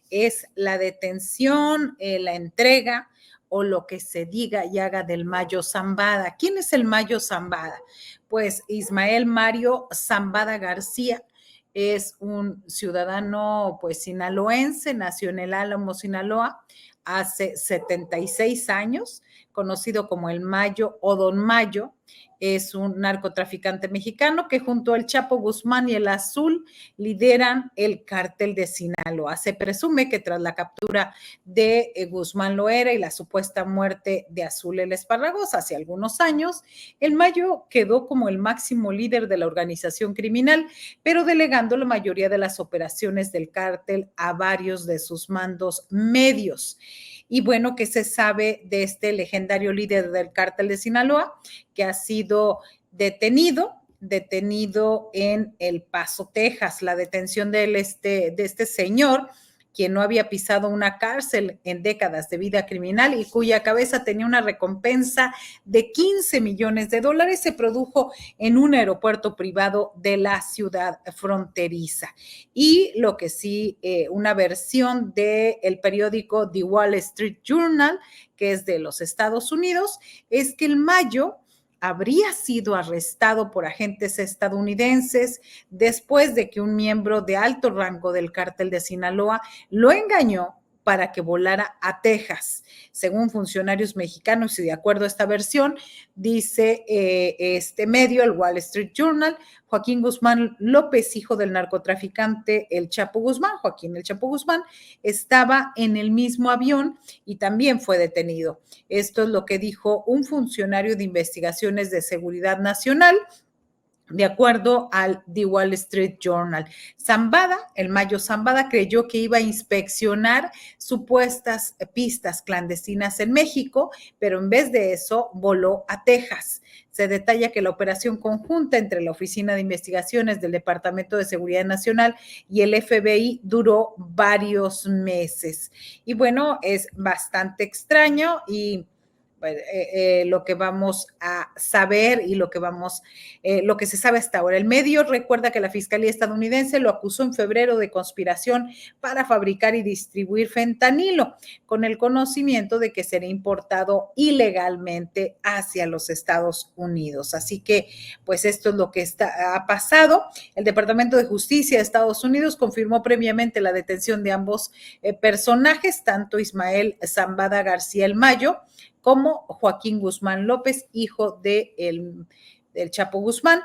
es la detención, la entrega o lo que se diga y haga del Mayo Zambada. ¿Quién es el Mayo Zambada? Pues Ismael Mario Zambada García es un ciudadano pues sinaloense, nació en el Álamo, Sinaloa, hace 76 años, conocido como el Mayo o Don Mayo. Es un narcotraficante mexicano que junto al Chapo Guzmán y el Azul lideran el cártel de Sinaloa. Se presume que tras la captura de Guzmán Loera y la supuesta muerte de Azul el Esparragoz hace algunos años, el Mayo quedó como el máximo líder de la organización criminal, pero delegando la mayoría de las operaciones del cártel a varios de sus mandos medios. Y bueno, ¿qué se sabe de este legendario líder del cártel de Sinaloa, que ha sido detenido en El Paso, Texas? La detención de este señor, quien no había pisado una cárcel en décadas de vida criminal y cuya cabeza tenía una recompensa de $15 millones, se produjo en un aeropuerto privado de la ciudad fronteriza. Y lo que sí, una versión del periódico The Wall Street Journal, que es de los Estados Unidos, es que el Mayo habría sido arrestado por agentes estadounidenses después de que un miembro de alto rango del cártel de Sinaloa lo engañó para que volara a Texas. Según funcionarios mexicanos, y de acuerdo a esta versión, dice este medio, el Wall Street Journal, Joaquín Guzmán López, hijo del narcotraficante El Chapo Guzmán, Joaquín El Chapo Guzmán, estaba en el mismo avión y también fue detenido. Esto es lo que dijo un funcionario de investigaciones de seguridad nacional, de acuerdo al The Wall Street Journal. Zambada, el Mayo Zambada, creyó que iba a inspeccionar supuestas pistas clandestinas en México, pero en vez de eso voló a Texas. Se detalla que la operación conjunta entre la Oficina de Investigaciones del Departamento de Seguridad Nacional y el FBI duró varios meses. Y bueno, es bastante extraño y lo que vamos a saber y lo que se sabe hasta ahora. El medio recuerda que la Fiscalía estadounidense lo acusó en febrero de conspiración para fabricar y distribuir fentanilo, con el conocimiento de que sería importado ilegalmente hacia los Estados Unidos. Así que, pues esto es lo que ha pasado. El Departamento de Justicia de Estados Unidos confirmó previamente la detención de ambos personajes, tanto Ismael Zambada García el Mayo como Joaquín Guzmán López, hijo del Chapo Guzmán,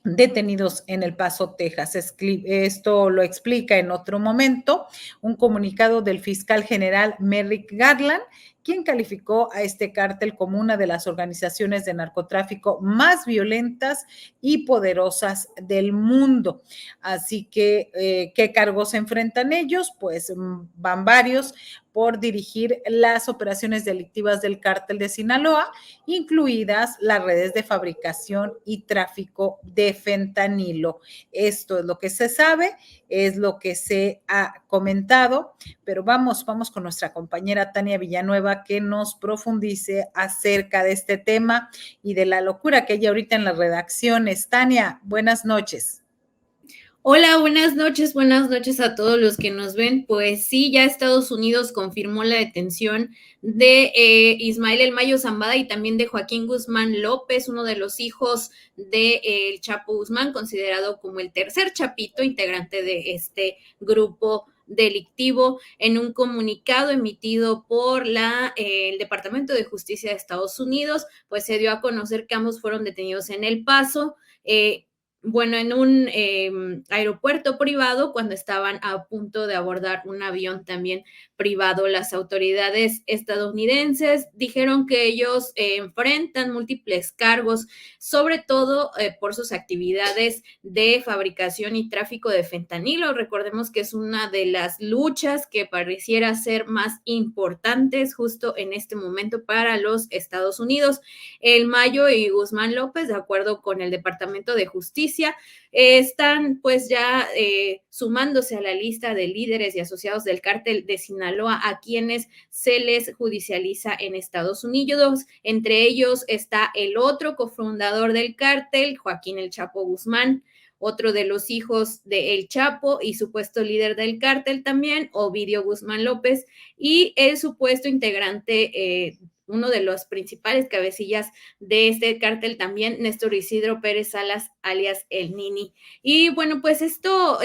detenidos en El Paso, Texas. Esto lo explica en otro momento un comunicado del fiscal general Merrick Garland, quien calificó a este cártel como una de las organizaciones de narcotráfico más violentas y poderosas del mundo. Así que, ¿qué cargos enfrentan ellos? Pues van varios: por dirigir las operaciones delictivas del cártel de Sinaloa, incluidas las redes de fabricación y tráfico de fentanilo. Esto es lo que se sabe, es lo que se ha comentado, pero vamos con nuestra compañera Tania Villanueva, que nos profundice acerca de este tema y de la locura que hay ahorita en las redacciones. Tania, buenas noches. Hola, buenas noches a todos los que nos ven. Pues sí, ya Estados Unidos confirmó la detención de Ismael El Mayo Zambada y también de Joaquín Guzmán López, uno de los hijos de El Chapo Guzmán, considerado como el tercer chapito integrante de este grupo delictivo. En un comunicado emitido por el Departamento de Justicia de Estados Unidos, pues se dio a conocer que ambos fueron detenidos en El Paso, en un aeropuerto privado, cuando estaban a punto de abordar un avión también privado. Las autoridades estadounidenses dijeron que ellos enfrentan múltiples cargos, sobre todo por sus actividades de fabricación y tráfico de fentanilo. Recordemos que es una de las luchas que pareciera ser más importantes justo en este momento para los Estados Unidos. El Mayo y Guzmán López, de acuerdo con el Departamento de Justicia, están pues ya sumándose a la lista de líderes y asociados del cártel de Sinaloa, a quienes se les judicializa en Estados Unidos. Entre ellos está el otro cofundador del cártel, Joaquín El Chapo Guzmán, otro de los hijos de El Chapo y supuesto líder del cártel también, Ovidio Guzmán López, y el supuesto integrante, uno de los principales cabecillas de este cártel también, Néstor Isidro Pérez Salas, alias El Nini. Y bueno, pues esto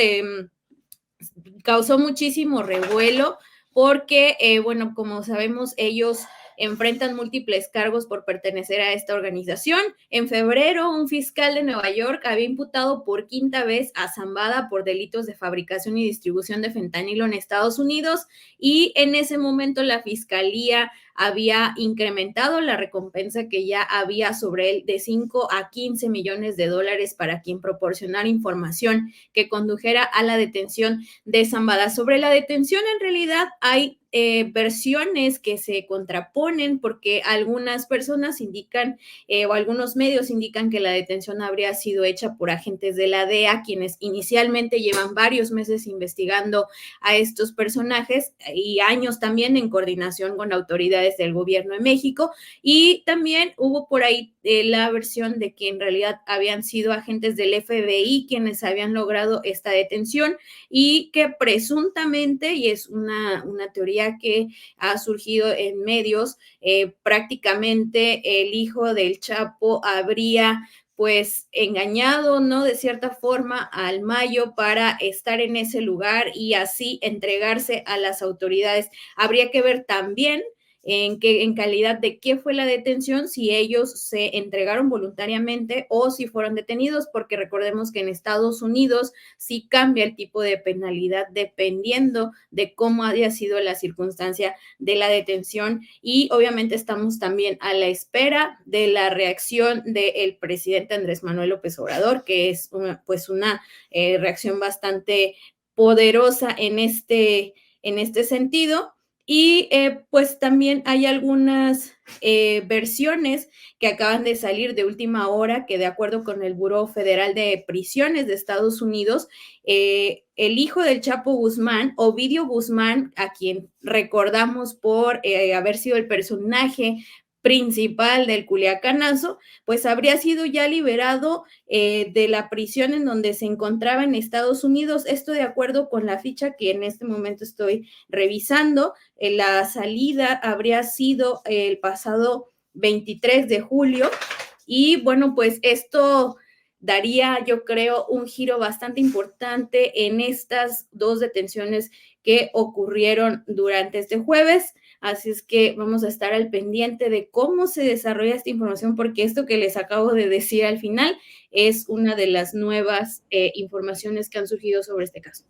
causó muchísimo revuelo porque, bueno, como sabemos, ellos enfrentan múltiples cargos por pertenecer a esta organización. En febrero, un fiscal de Nueva York había imputado por quinta vez a Zambada por delitos de fabricación y distribución de fentanilo en Estados Unidos, y en ese momento la fiscalía había incrementado la recompensa que ya había sobre él de 5 a 15 millones de dólares para quien proporcionara información que condujera a la detención de Zambada. Sobre la detención, en realidad hay versiones que se contraponen porque algunas personas indican o algunos medios indican que la detención habría sido hecha por agentes de la DEA, quienes inicialmente llevan varios meses investigando a estos personajes y años también en coordinación con autoridades del gobierno de México. Y también hubo por ahí la versión de que en realidad habían sido agentes del FBI quienes habían logrado esta detención y que presuntamente, y es una teoría que ha surgido en medios, prácticamente el hijo del Chapo habría pues engañado, ¿no? De cierta forma al Mayo para estar en ese lugar y así entregarse a las autoridades. Habría que ver también en calidad de qué fue la detención, si ellos se entregaron voluntariamente o si fueron detenidos, porque recordemos que en Estados Unidos sí cambia el tipo de penalidad dependiendo de cómo haya sido la circunstancia de la detención, y obviamente estamos también a la espera de la reacción del presidente Andrés Manuel López Obrador, que es una reacción bastante poderosa en este sentido. Y pues también hay algunas versiones que acaban de salir de última hora que, de acuerdo con el Buró Federal de Prisiones de Estados Unidos, el hijo del Chapo Guzmán, Ovidio Guzmán, a quien recordamos por haber sido el personaje principal del Culiacanazo, pues habría sido ya liberado de la prisión en donde se encontraba en Estados Unidos. Esto de acuerdo con la ficha que en este momento estoy revisando. La salida habría sido el pasado 23 de julio y bueno, pues esto daría, yo creo, un giro bastante importante en estas dos detenciones que ocurrieron durante este jueves. Así es que vamos a estar al pendiente de cómo se desarrolla esta información, porque esto que les acabo de decir al final es una de las nuevas informaciones que han surgido sobre este caso.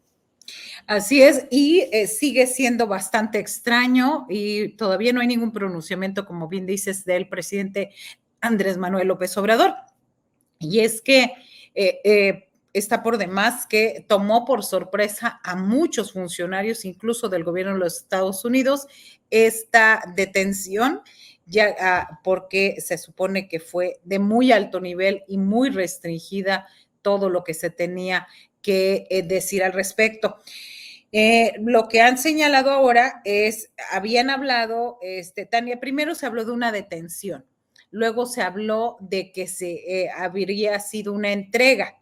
Así es, y sigue siendo bastante extraño y todavía no hay ningún pronunciamiento, como bien dices, del presidente Andrés Manuel López Obrador. Y es que está por demás que tomó por sorpresa a muchos funcionarios, incluso del gobierno de los Estados Unidos, esta detención, ya porque se supone que fue de muy alto nivel y muy restringida todo lo que se tenía que decir al respecto. Lo que han señalado ahora es, habían hablado, Tania, primero se habló de una detención, luego se habló de que se habría sido una entrega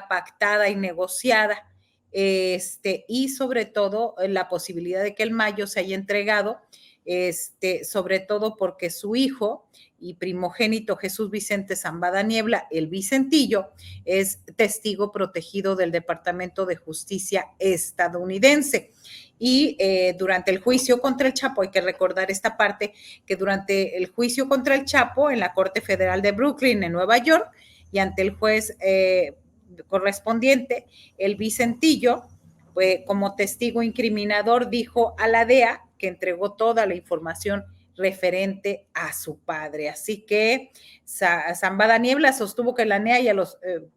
pactada y negociada, y sobre todo la posibilidad de que el Mayo se haya entregado, sobre todo porque su hijo y primogénito Jesús Vicente Zambada Niebla, el Vicentillo, es testigo protegido del Departamento de Justicia estadounidense. Y durante el juicio contra el Chapo, hay que recordar esta parte, que durante el juicio contra el Chapo en la Corte Federal de Brooklyn, en Nueva York, y ante el juez correspondiente, el Vicentillo, pues, como testigo incriminador, dijo a la DEA que entregó toda la información referente a su padre. Así que Zambada Niebla sostuvo que la NEA y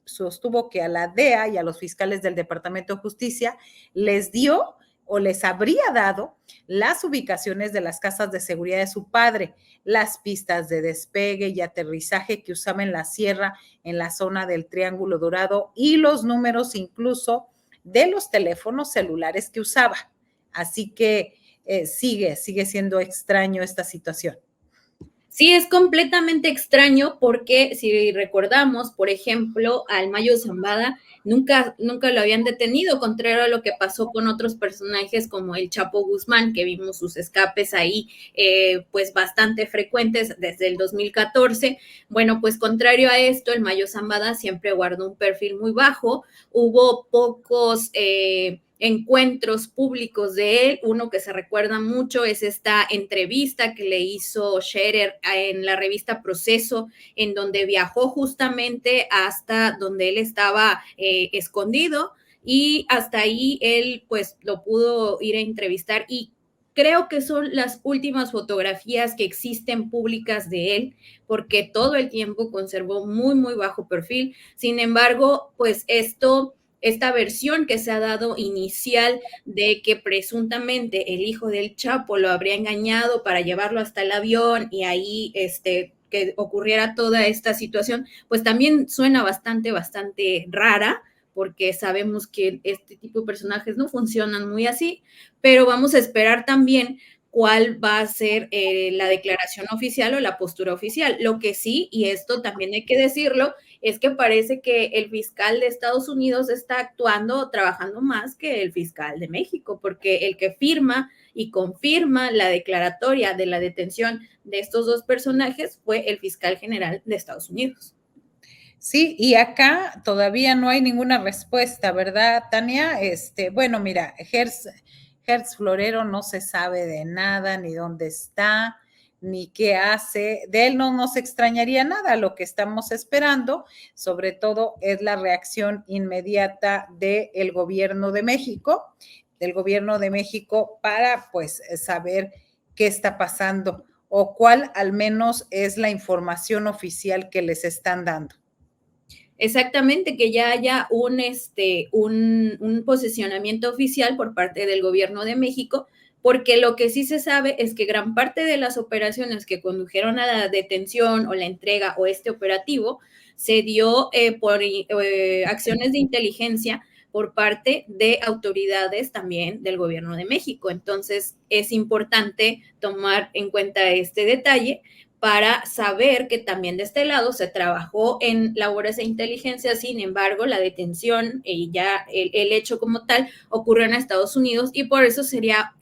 sostuvo que a la DEA y a los fiscales del Departamento de Justicia les dio o les habría dado las ubicaciones de las casas de seguridad de su padre, las pistas de despegue y aterrizaje que usaba en la sierra, en la zona del Triángulo Dorado, y los números incluso de los teléfonos celulares que usaba. Así que sigue siendo extraño esta situación. Sí, es completamente extraño porque si recordamos, por ejemplo, al Mayo Zambada nunca lo habían detenido, contrario a lo que pasó con otros personajes como el Chapo Guzmán, que vimos sus escapes ahí pues bastante frecuentes desde el 2014. Bueno, pues contrario a esto, el Mayo Zambada siempre guardó un perfil muy bajo, hubo pocos encuentros públicos de él. Uno que se recuerda mucho es esta entrevista que le hizo Scherer en la revista Proceso, en donde viajó justamente hasta donde él estaba escondido, y hasta ahí él pues lo pudo ir a entrevistar, y creo que son las últimas fotografías que existen públicas de él, porque todo el tiempo conservó muy, muy bajo perfil. Sin embargo, pues esta versión que se ha dado inicial de que presuntamente el hijo del Chapo lo habría engañado para llevarlo hasta el avión y ahí que ocurriera toda esta situación, pues también suena bastante, bastante rara, porque sabemos que este tipo de personajes no funcionan muy así, pero vamos a esperar también cuál va a ser la declaración oficial o la postura oficial. Lo que sí, y esto también hay que decirlo, es que parece que el fiscal de Estados Unidos está actuando, trabajando más que el fiscal de México, porque el que firma y confirma la declaratoria de la detención de estos dos personajes fue el fiscal general de Estados Unidos. Sí, y acá todavía no hay ninguna respuesta, ¿verdad, Tania? Bueno, mira, Hertz Florero no se sabe de nada, ni dónde está, ni qué hace. De él no nos extrañaría nada. Lo que estamos esperando, sobre todo, es la reacción inmediata del gobierno de México, para, pues, saber qué está pasando o cuál al menos es la información oficial que les están dando. Exactamente, que ya haya un posicionamiento oficial por parte del gobierno de México, porque lo que sí se sabe es que gran parte de las operaciones que condujeron a la detención o la entrega o este operativo se dio por acciones de inteligencia por parte de autoridades también del gobierno de México. Entonces, es importante tomar en cuenta este detalle para saber que también de este lado se trabajó en labores de inteligencia. Sin embargo, la detención y ya el hecho como tal ocurrió en Estados Unidos, y por eso sería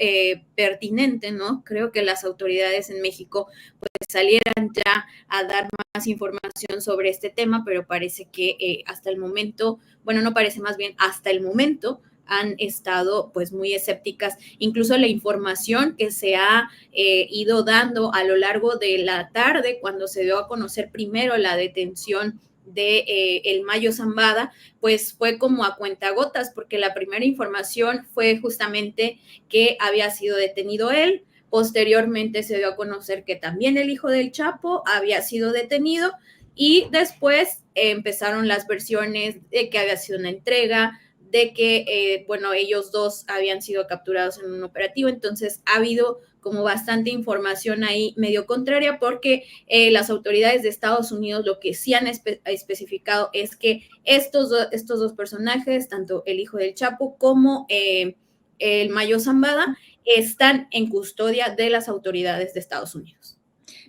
pertinente, ¿no? Creo que las autoridades en México pues salieran ya a dar más información sobre este tema, pero parece que hasta el momento, bueno, no parece, más bien hasta el momento han estado pues muy escépticas. Incluso la información que se ha ido dando a lo largo de la tarde, cuando se dio a conocer primero la detención de el Mayo Zambada, pues fue como a cuentagotas, porque la primera información fue justamente que había sido detenido él. Posteriormente se dio a conocer que también el hijo del Chapo había sido detenido, y después empezaron las versiones de que había sido una entrega, de que, bueno, ellos dos habían sido capturados en un operativo. Entonces ha habido como bastante información ahí medio contraria, porque las autoridades de Estados Unidos lo que sí han especificado es que estos dos personajes, tanto el hijo del Chapo como el Mayo Zambada, están en custodia de las autoridades de Estados Unidos.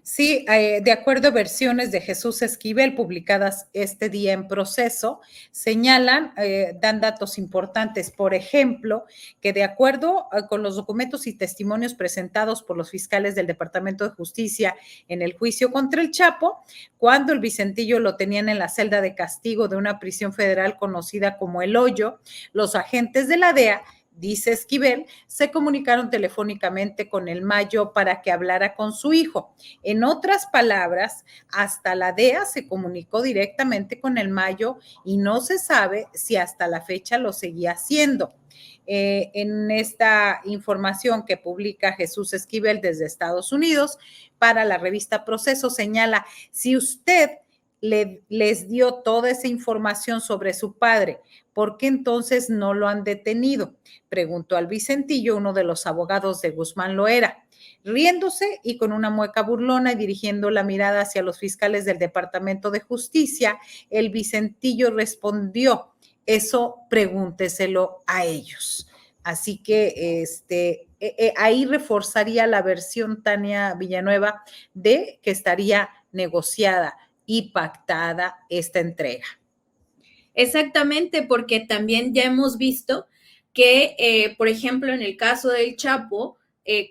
Sí, de acuerdo a versiones de Jesús Esquivel publicadas este día en Proceso, señalan, dan datos importantes, por ejemplo, que de acuerdo con los documentos y testimonios presentados por los fiscales del Departamento de Justicia en el juicio contra el Chapo, cuando el Vicentillo lo tenían en la celda de castigo de una prisión federal conocida como El Hoyo, los agentes de la DEA, dice Esquivel, se comunicaron telefónicamente con el Mayo para que hablara con su hijo. En otras palabras, hasta la DEA se comunicó directamente con el Mayo y no se sabe si hasta la fecha lo seguía haciendo. En esta información que publica Jesús Esquivel desde Estados Unidos para la revista Proceso, señala, si usted les dio toda esa información sobre su padre, ¿por qué entonces no lo han detenido? Preguntó al Vicentillo, uno de los abogados de Guzmán Loera. Riéndose y con una mueca burlona y dirigiendo la mirada hacia los fiscales del Departamento de Justicia, el Vicentillo respondió, eso pregúnteselo a ellos. Así que ahí reforzaría la versión Tania Villanueva de que estaría negociada y pactada esta entrega. Exactamente, porque también ya hemos visto que, por ejemplo, en el caso del Chapo,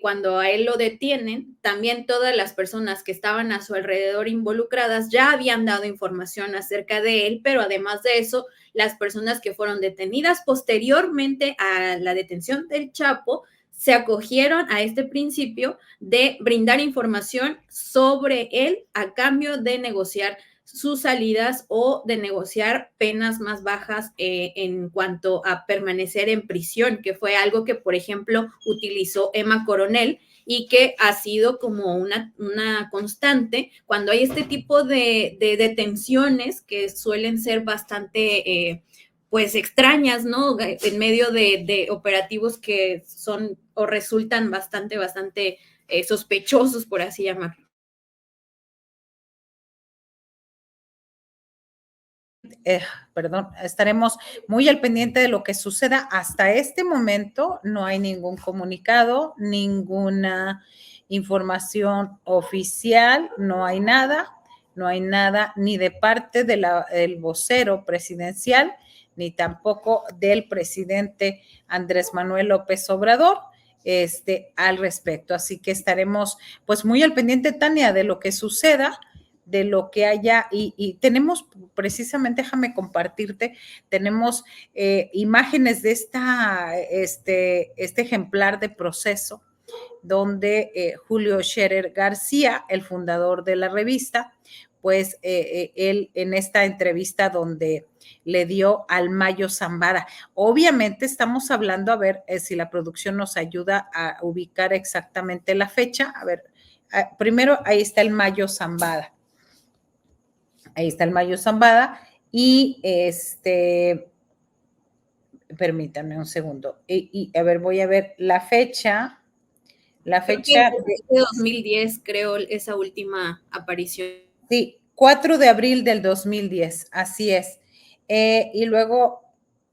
cuando a él lo detienen, también todas las personas que estaban a su alrededor involucradas ya habían dado información acerca de él, pero además de eso, las personas que fueron detenidas posteriormente a la detención del Chapo se acogieron a este principio de brindar información sobre él a cambio de negociar sus salidas o de negociar penas más bajas en cuanto a permanecer en prisión, que fue algo que, por ejemplo, utilizó Emma Coronel y que ha sido como una constante cuando hay este tipo de detenciones que suelen ser bastante pues extrañas, ¿no? En medio de operativos que son o resultan bastante sospechosos, por así llamarlo. Perdón, estaremos muy al pendiente de lo que suceda. Hasta este momento no hay ningún comunicado, ninguna información oficial, no hay nada ni de parte del vocero presidencial, ni tampoco del presidente Andrés Manuel López Obrador. Al respecto. Así que estaremos pues muy al pendiente, Tania, de lo que suceda, de lo que haya, y tenemos precisamente, déjame compartirte, tenemos imágenes de este ejemplar de proceso donde Julio Scherer García, el fundador de la revista, pues él en esta entrevista donde le dio al Mayo Zambada. Obviamente estamos hablando, a ver si la producción nos ayuda a ubicar exactamente la fecha. A ver, primero ahí está el Mayo Zambada. Ahí está el Mayo Zambada y permítanme un segundo. Y a ver, voy a ver la fecha. La fecha de 2010, creo, esa última aparición. Sí, 4 de abril del 2010, así es. Y luego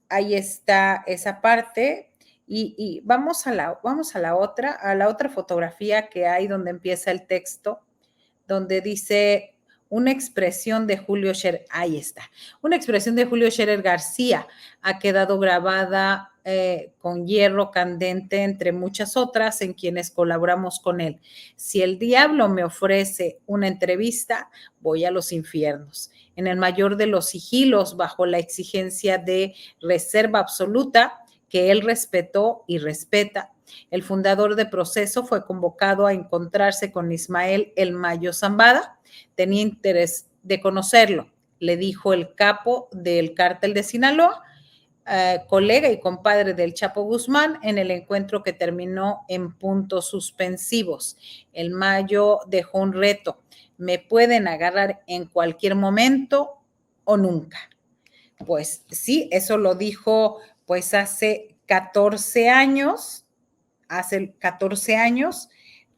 ahí está esa parte. Y vamos a la otra fotografía que hay donde empieza el texto, donde dice una expresión de Julio Scherer, ahí está, una expresión de Julio Scherer García ha quedado grabada con hierro candente entre muchas otras en quienes colaboramos con él. Si el diablo me ofrece una entrevista, voy a los infiernos. En el mayor de los sigilos, bajo la exigencia de reserva absoluta que él respetó y respeta. El fundador de Proceso fue convocado a encontrarse con Ismael El Mayo Zambada. Tenía interés de conocerlo, le dijo el capo del cártel de Sinaloa, colega y compadre del Chapo Guzmán, en el encuentro que terminó en puntos suspensivos. El Mayo dejó un reto: me pueden agarrar en cualquier momento o nunca. Pues sí, eso lo dijo pues hace 14 años,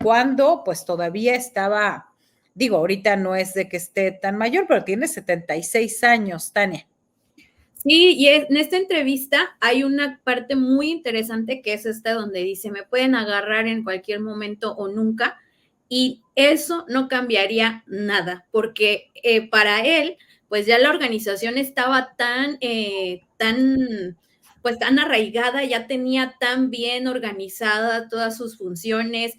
cuando pues todavía estaba, digo, ahorita no es de que esté tan mayor, pero tiene 76 años, Tania. Sí, y en esta entrevista hay una parte muy interesante que es esta donde dice, me pueden agarrar en cualquier momento o nunca, y eso no cambiaría nada, porque para él, pues ya la organización estaba pues tan arraigada, ya tenía tan bien organizada todas sus funciones,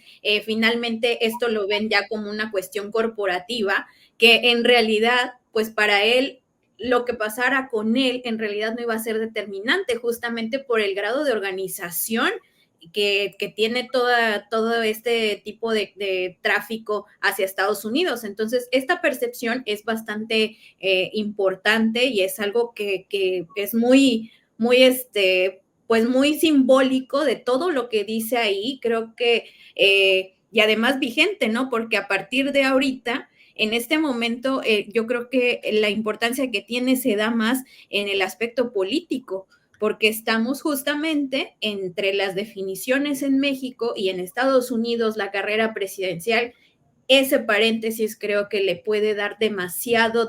finalmente esto lo ven ya como una cuestión corporativa, que en realidad, pues para él, lo que pasara con él en realidad no iba a ser determinante, justamente por el grado de organización que tiene todo este tipo de tráfico hacia Estados Unidos. Entonces, esta percepción es bastante importante y es algo que es pues muy simbólico de todo lo que dice ahí. Creo que, y además vigente, ¿no? Porque a partir de ahorita, en este momento, yo creo que la importancia que tiene se da más en el aspecto político, porque estamos justamente entre las definiciones en México y en Estados Unidos, la carrera presidencial. Ese paréntesis creo que le puede dar demasiado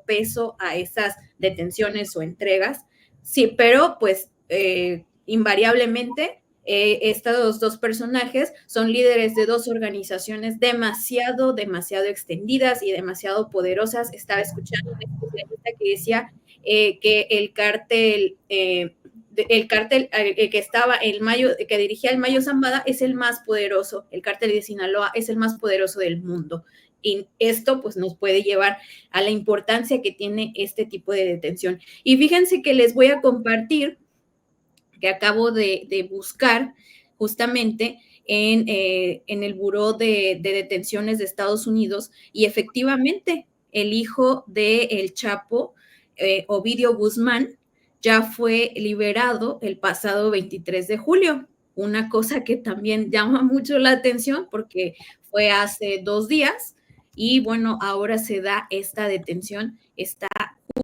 peso a esas detenciones o entregas. Sí, pero pues invariablemente estos dos personajes son líderes de dos organizaciones demasiado extendidas y demasiado poderosas. Estaba escuchando un especialista que decía que el cártel que estaba que dirigía el Mayo Zambada es el más poderoso, el cártel de Sinaloa es el más poderoso del mundo. Y esto pues nos puede llevar a la importancia que tiene este tipo de detención. Y fíjense que les voy a compartir que acabo de buscar justamente en el Buró de Detenciones de Estados Unidos, y efectivamente el hijo del Chapo, Ovidio Guzmán, ya fue liberado el pasado 23 de julio. Una cosa que también llama mucho la atención porque fue hace 2 días y bueno, ahora se da esta detención, está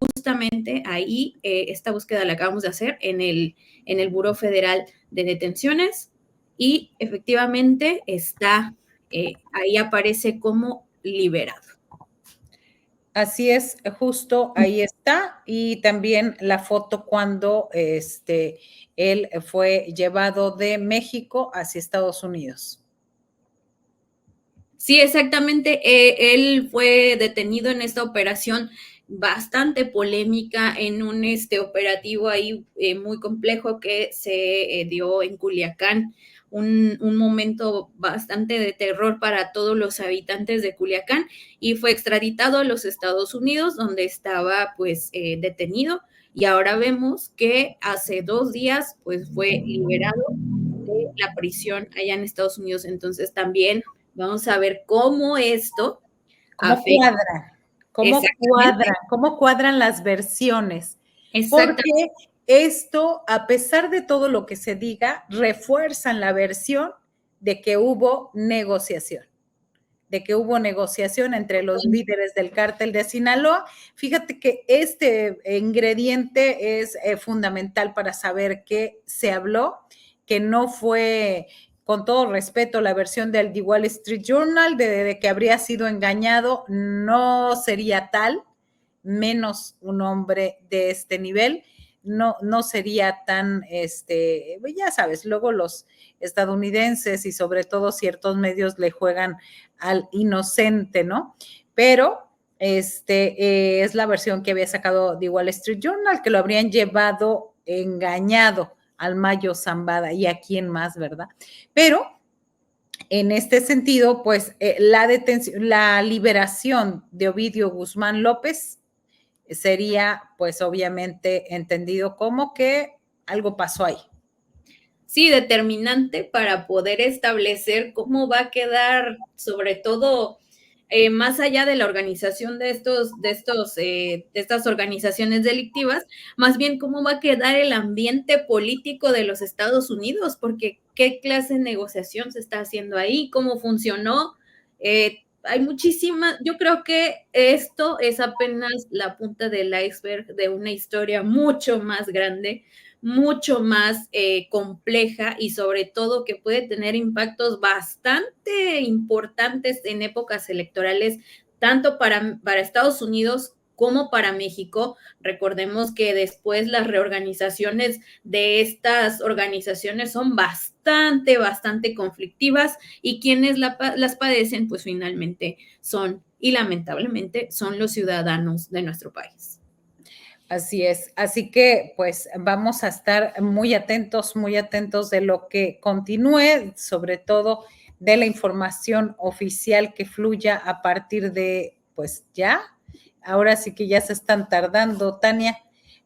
justamente ahí, esta búsqueda la acabamos de hacer en el Buró Federal de Detenciones y efectivamente está, ahí aparece como liberado. Así es, justo ahí está, y también la foto cuando él fue llevado de México hacia Estados Unidos. Sí, exactamente. Él fue detenido en esta operación bastante polémica, en un operativo ahí muy complejo que se dio en Culiacán, un momento bastante de terror para todos los habitantes de Culiacán, y fue extraditado a los Estados Unidos, donde estaba pues detenido, y ahora vemos que hace 2 días pues fue liberado de la prisión allá en Estados Unidos. Entonces también vamos a ver cómo esto afecta. Cómo cuadran las versiones. Exactamente. Porque esto, a pesar de todo lo que se diga, refuerzan la versión de que hubo negociación entre los líderes del cártel de Sinaloa. Fíjate que este ingrediente es fundamental para saber qué se habló, que no fue, con todo respeto, la versión del The Wall Street Journal de que habría sido engañado. No sería tal, menos un hombre de este nivel. No sería tan, ya sabes, luego los estadounidenses y sobre todo ciertos medios le juegan al inocente, ¿no? Pero es la versión que había sacado The Wall Street Journal, que lo habrían llevado engañado al Mayo Zambada y a quién más, ¿verdad? Pero en este sentido, pues la liberación de Ovidio Guzmán López sería, pues obviamente, entendido como que algo pasó ahí. Sí, determinante para poder establecer cómo va a quedar, sobre todo, más allá de la organización de estas organizaciones delictivas, más bien cómo va a quedar el ambiente político de los Estados Unidos, porque qué clase de negociación se está haciendo ahí, cómo funcionó. Hay muchísimas, yo creo que esto es apenas la punta del iceberg de una historia mucho más grande, mucho más compleja, y sobre todo que puede tener impactos bastante importantes en épocas electorales, tanto para Estados Unidos como para México. Recordemos que después las reorganizaciones de estas organizaciones son bastante conflictivas, y quienes las padecen pues finalmente son, y lamentablemente, son los ciudadanos de nuestro país. Así es. Así que, pues, vamos a estar muy atentos de lo que continúe, sobre todo de la información oficial que fluya a partir de, pues, ya. Ahora sí que ya se están tardando, Tania,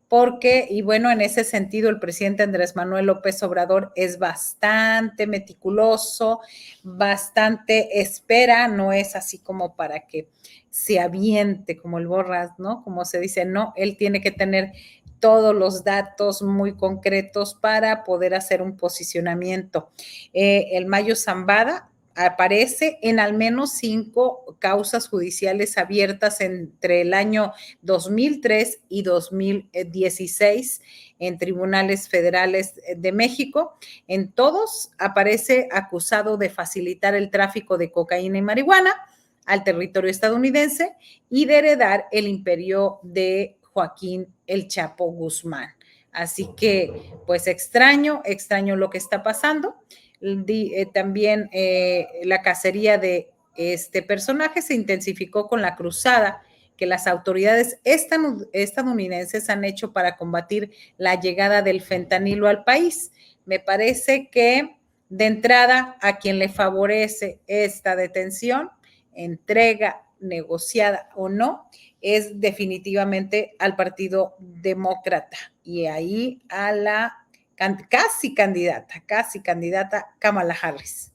porque, y bueno, en ese sentido, el presidente Andrés Manuel López Obrador es bastante meticuloso, bastante espera, no es así como para que se aviente como el borras, ¿no? Como se dice, no, él tiene que tener todos los datos muy concretos para poder hacer un posicionamiento. El Mayo Zambada aparece en al menos 5 causas judiciales abiertas entre el año 2003 y 2016 en tribunales federales de México. En todos aparece acusado de facilitar el tráfico de cocaína y marihuana al territorio estadounidense y de heredar el imperio de Joaquín El Chapo Guzmán. Así que, pues extraño lo que está pasando. También la cacería de este personaje se intensificó con la cruzada que las autoridades estadounidenses han hecho para combatir la llegada del fentanilo al país. Me parece que de entrada a quien le favorece esta detención, entrega negociada o no, es definitivamente al Partido Demócrata y ahí a la casi candidata Kamala Harris.